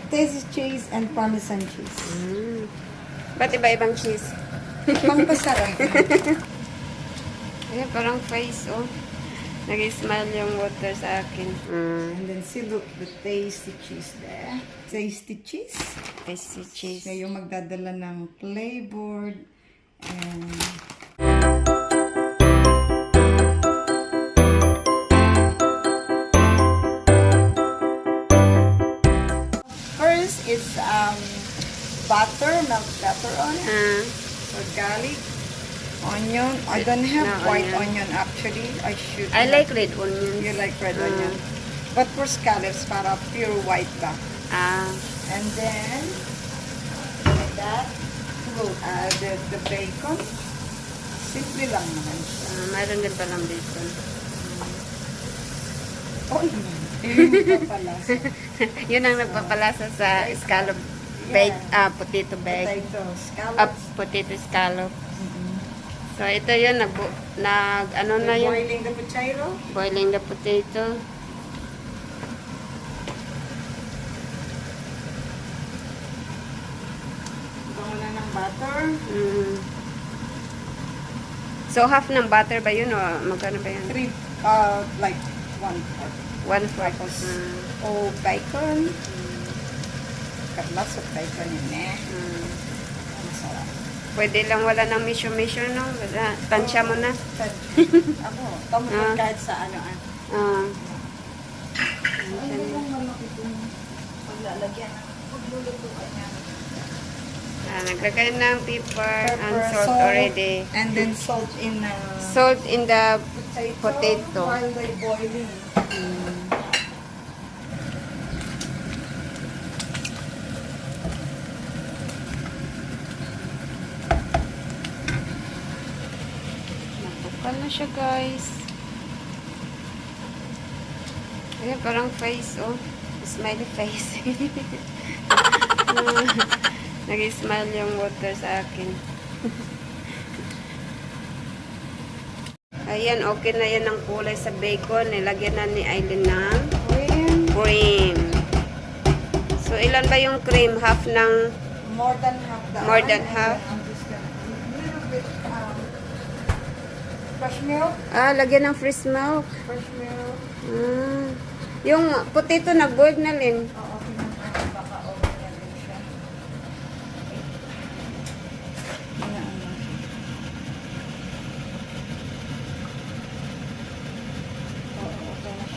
tasty cheese and Parmesan cheese. Ba't iba-ibang cheese? Pampasarap. Ayan, parang face, oh. Nag-smile yung water sa akin. And then see, look, the tasty cheese there. Tasty cheese. Tasty cheese. Siya yung magdadala ng playboard. And first is butter, melted butter on it. So garlic, onion. I don't have white onion actually. I like red onion. You like red onion. But for scallops, para pure white ba. And then, like that, we'll add the bacon. Simple lang naman siya. Mayroon din palang bacon. Oh, yun nagpapalasa. Yun ang nagpapalasa sa scallop potato bag. Potato scallops. Potato scallop. So, ito yun, ano na yun? Boiling the potato. Boiling the potato. Bango na ng butter. So, half ng butter ba yun o magkano ba yun? Like 1/4. 1/4. Oh, bacon. Got lots of bacon in there. Masarap. Pwede lang wala ng misyo-misyo, no? Tansya mo na. Ako, tamupot kahit sa ano. Ano lang malaki itong paglalagyan ng paglulutuan niya. Naglagay ng pepper and salt already. And then salt in the potato. While they're boiling. Napukal na siya, guys. Ayan, parang face, oh. Smiley face. Nag-smile yung water sa akin. Ayan, okay na yan ang kulay sa bacon. Nilagyan na ni Aileen ng cream. So, ilan ba yung cream? Half ng... More than half. More than half? I'm just gonna a little bit fresh milk. Lagyan ng fresh milk. Fresh milk. Yung potato nag-boiled na rin. Oo, baka over na din siya.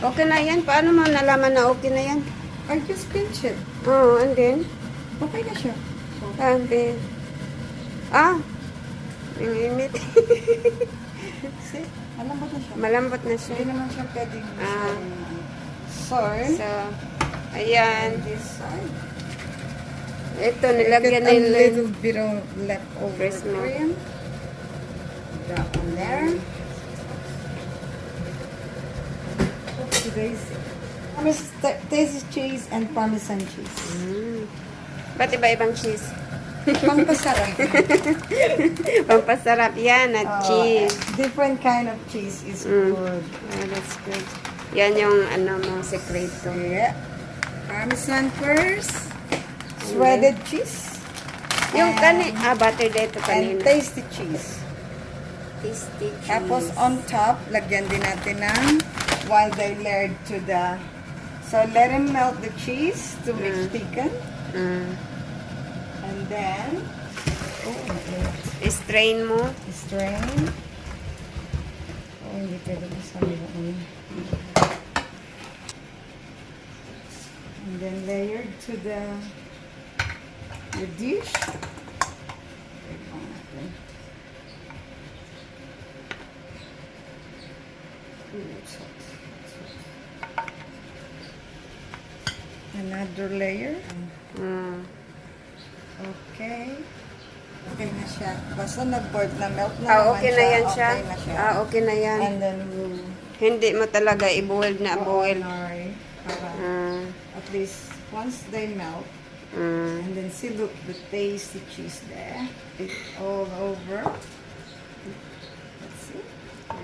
Okay na yan? Paano mo nalaman na okay na yan? I just pinch it. Oh, and then? Okay na siya. And then? Yung init. See? Malambot na siya. Malambot na siya. Hindi naman siya pwedeng So, ayan. This side. Ito, nilagyan A nila. little bit of leftover Fresh milk. cream. That one there. Today's tasty cheese and Parmesan cheese. Ba't iba-ibang cheese? Pampasarap. Pampasarap yan at cheese. Different kind of cheese is good. That's good. Yan yung ano mo, sekreto. Yeah. Parmesan first. Shredded cheese. Yung butter dito And kanina. tasty cheese. Tasty cheese. Tapos on top, lagyan din natin ng while they layered to the... So let them melt the cheese to mix chicken. And then... Strain mo. Strain. Oh, hindi pwede masama yun. And then layered to the dish. Another layer. Okay. Okay na siya. Basta nag-board na melt na naman Okay na yan siya. Okay na siya. Okay na yan. And then we'll Hindi mo talaga i-boil na boil. At least once they melt, and then see, look, the tasty cheese there. All over. Let's see.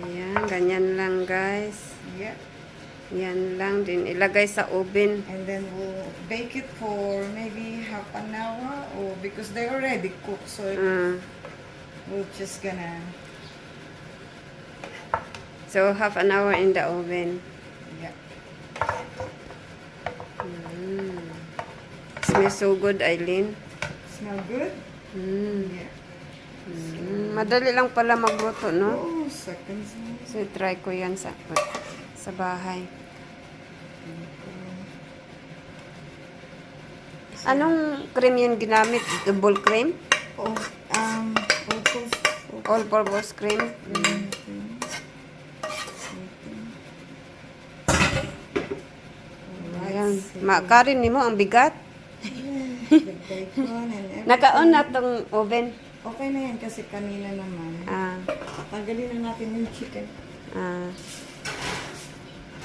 Ayan, ganyan lang guys. Yeah. Yan lang din. Ilagay sa oven. And then we'll bake it for maybe half an hour, or because they already cooked, so we're just gonna. So, half an hour in the oven. Yeah. Smells so good, Eileen. Smell good? Yeah. Madali lang pala magluto, no? Oh, seconds. So, try ko yan sa bahay. Anong cream yun ginamit? Double cream? Oh, All-purpose cream? Ayan. Makarin ni mo, ang bigat. The bacon and everything. Naka-on na tong oven. Okay na yan kasi kanina naman. Tanggalin na natin yung chicken.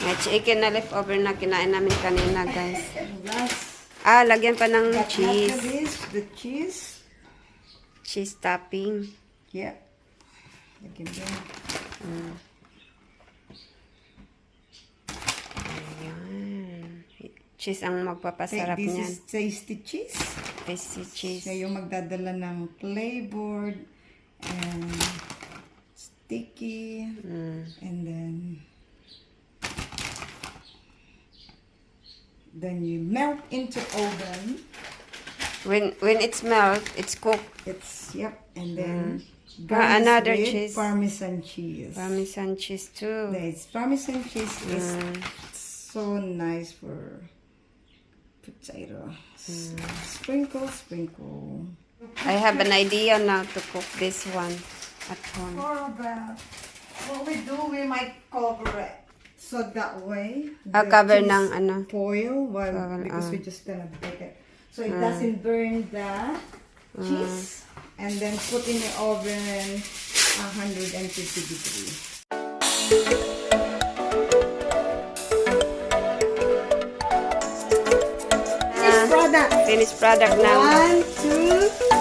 May chicken na leftover na kinain namin kanina, guys. Last. Lagyan pa ng cheese. After this, the cheese. Cheese topping. Yeah. Lagyan din. Ayan. Cheese ang magpapasarap This niyan. is tasty cheese. Tasty cheese. Siya yung magdadala ng flavored and sticky. And then you melt into oven. When it's melt, it's cooked. It's and then Another with cheese. Parmesan cheese. Parmesan cheese too. It's Parmesan cheese is so nice for potato. Sprinkle. I have an idea now to cook this one at home. Or about what we do, we might cover it. So that way, Cover cheese ng foil because we're just gonna bake it. So it doesn't burn the cheese. And then put in the oven 150 degrees. Finished product. Finished product now. 1, 2,